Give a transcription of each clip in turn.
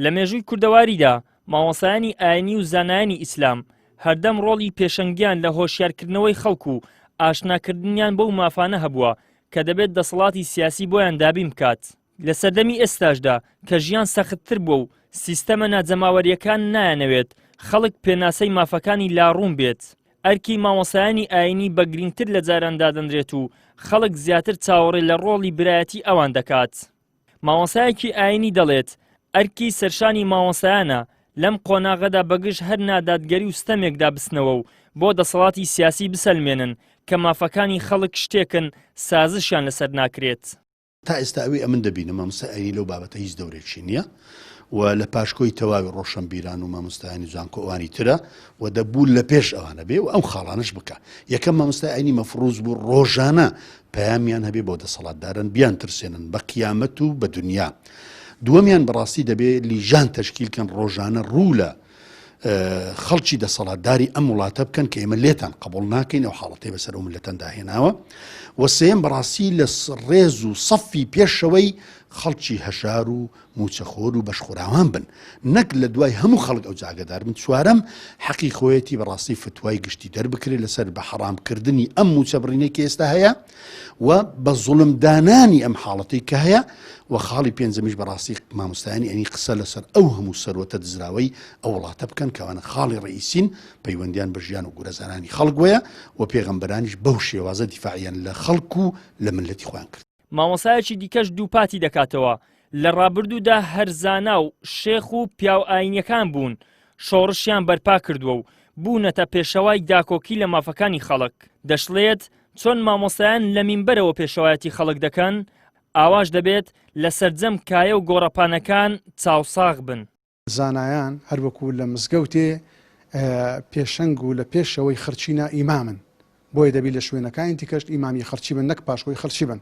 لە مێژووی کوردەواریدا مامۆسایانی ئاینی و زانایانی ئیسلام هەردەم ڕۆڵی پێشەنگیان لە هۆشیارکردنەوەی خەڵکو و ئاشناکردنیان بەو مافانە هەبووە کە دەبێت دەسەڵاتی سیاسی بۆیان دابین بکات. لە سەردەمی ئێستاشدا کە ژیان سەختتر بووە و سیستەمە ناجەماوەریەکان نایانەوێت خەڵک پێناسەی مافەکانی لاڕوون بێت، ئەرکی مامۆسایانی ئاینی بە گرنگتر لە جاراندا دەدرێت و خەڵک زیاتر چاوەڕێ لە ڕۆڵی برایەتی ئەوان دەکات. مامۆسایەکی ئاینی دەڵێت ئەرکی سەرشانی مامۆسایانە لەم قۆناغەدا بەگشت هەر نادادگەری و ستەمێکدا بستنەوە و بۆ دەسەڵاتی سیاسی بسەلمێنن کە مافەکانی خەڵک شتێکن سازشیان لەسەر ناکرێت. تا ئێستا ئەوەی ئەمن دەبینە مامۆستای ئاینی لەو بابەتە هیچ دەورێکی نییە و لە پاشکۆی تەواوی ڕۆشنبیران و مامۆستایانی زانکۆوانی ترە و دەبوو لە پێش ئەوانە بێ و ئەو خاڵانش بکە. یەکەم مامۆستای ئاینی مەفروض بوو ڕۆژانە پەیامیان هەبێ بۆ دەسەڵاتدارن بیان ترسێنن بە قیامەت و بە دنیا. دووەمیان بەڕاستی دەبێت لیژان تەشکیلکەن ڕۆژانە ڕوو لە خەڵکی دەسەڵاتداری ئەم وڵاتە بکەن کە ئێمە لێتان قبول ناکەین ئەو حاڵەتەی بەسەر ئەو ملەتەندا هێناوە. و سێم بەڕاستی لە ڕێز و سەفی پێشەوەی خەڵکی هەژار و موچەخۆر و بەشخوراوان بن، نەک لە دوای هەموو خەڵک ئەو جاگەدار بن. چوارەم حەقی خۆیەتی بەڕاستی فتوای گشتی دەربکرێت لەسەر بە حەرامکردنی ئەم موچەبڕینەی کە ئێستا هەیە و بە زوڵمدانانی ئەم حاڵەتەی کە هەیە. و خاڵی پێنجەمیش بەڕاستی مامۆستایانی ئەنی قسە لەسەر ئەو هەموو سەروەتە دزراوەی ئەو وڵاتە بکەن کەوانە خاڵی ڕئیسین پەیوەندیان بە ژیان و گورەزانانی خەڵک وەیە و پێغەمبەرانیش بەو شێوازە دیفاعیان لە خەڵک و لە ملەتی خۆیان کرد. مامۆسایەکی دیکەش دووپاتی دەکاتەوە. لە ڕابردوودا هەرزانا و شێخ و پیاو ئاینیەکان بوون، شۆڕشیان بەرپا کردووە و بوونەتە پێشەوای داکۆکی لە مافەکانی خەڵک. دەشڵێت چۆن مامۆسایان لە مینبەرەوە پێشەوایەتی خەڵک دەکەن، ئاواش دەبێت لە سەرجەم کایە و گۆڕەپانەکان چاوساغ بن. زانایان هەروەکو لە مزگەوتێ پێشەنگ و لە پێشەوەی خەرچینە ئیمامن، بۆیە دەبی لە شوێنەکانی دیکەشت ئیمامی خەرچی بن، نەک پاشکۆی خەرچی بن.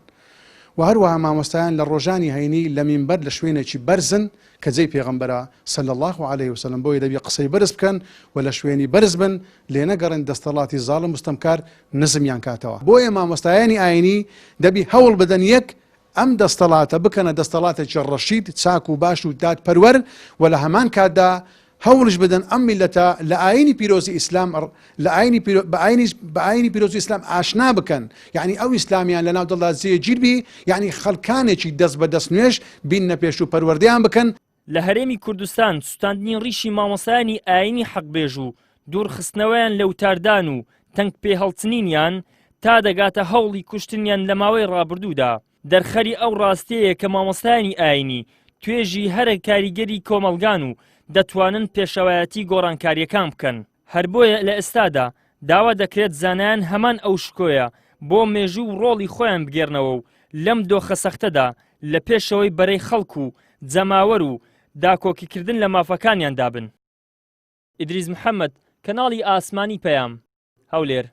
و هەروەها مامۆستایان لە ڕۆژانی هەینی لە مینبەر لە شوێنێکی بەرزن کە جێی پێغەمبەرە صلی الله علیه وسلم، بۆیە دەبی قسەی بەرز بکەن و لە شوێنی بەرز بن، لێ نەگەڕن دەستەڵاتی زاڵم مستەمکار نزمیان کاتەوە. بۆیە مامۆستایانی ئاینی دەبی هەوڵ بدەن یەک ئەم دەستەڵاتە بکەنە دەستەڵاتێکی ڕەشید چاک و باش و دادپەروەر و لە هەمان کاتدا هەوڵش بدەن ئەم میلەتە لە ئاینی پیرۆزی ئیسلام بە ئاینی پیرۆزی ئیسلام ئاشنا بکەن، یعنی ئەو ئیسلامیان لە ناو دڵدا جێگیر بی، یعنی خەڵکانێکی دەست بە دەست نوێش بینە پێش و پەروەردەیان بکەن. لە هەرێمی کوردستان سوتاندنی ڕیشی مامۆسایانی ئاینی حەقبێژ و دوورخستنەوەیان لە وتاردان و تەنگ پێهەڵچنینیان تا دەگاتە هەوڵی کوشتنیان لە ماوەی ڕابردوودا. دەرخەری ئەو ڕاستەیە کە مامۆستایانی ئاینی توێژی هەرە کاریگەری کۆمەلگان و دەتوانن پێشەوایەتی گۆڕانکاریەکان بکەن. هەر بۆیە لە ئێستادا داوا دەکرێت زانایان هەمان ئەو شکۆیە بۆ مێژوو و ڕۆڵی خۆیان بگێڕنەوە و لەم دۆخە سەختەدا لە پێشەوەی بەرەی خەڵک و جەماوەر و داکۆکیکردن لە مافەکانیان دابن. ئیدریس محەممەد، کەناڵی ئاسمانی پەیام، هەولێر.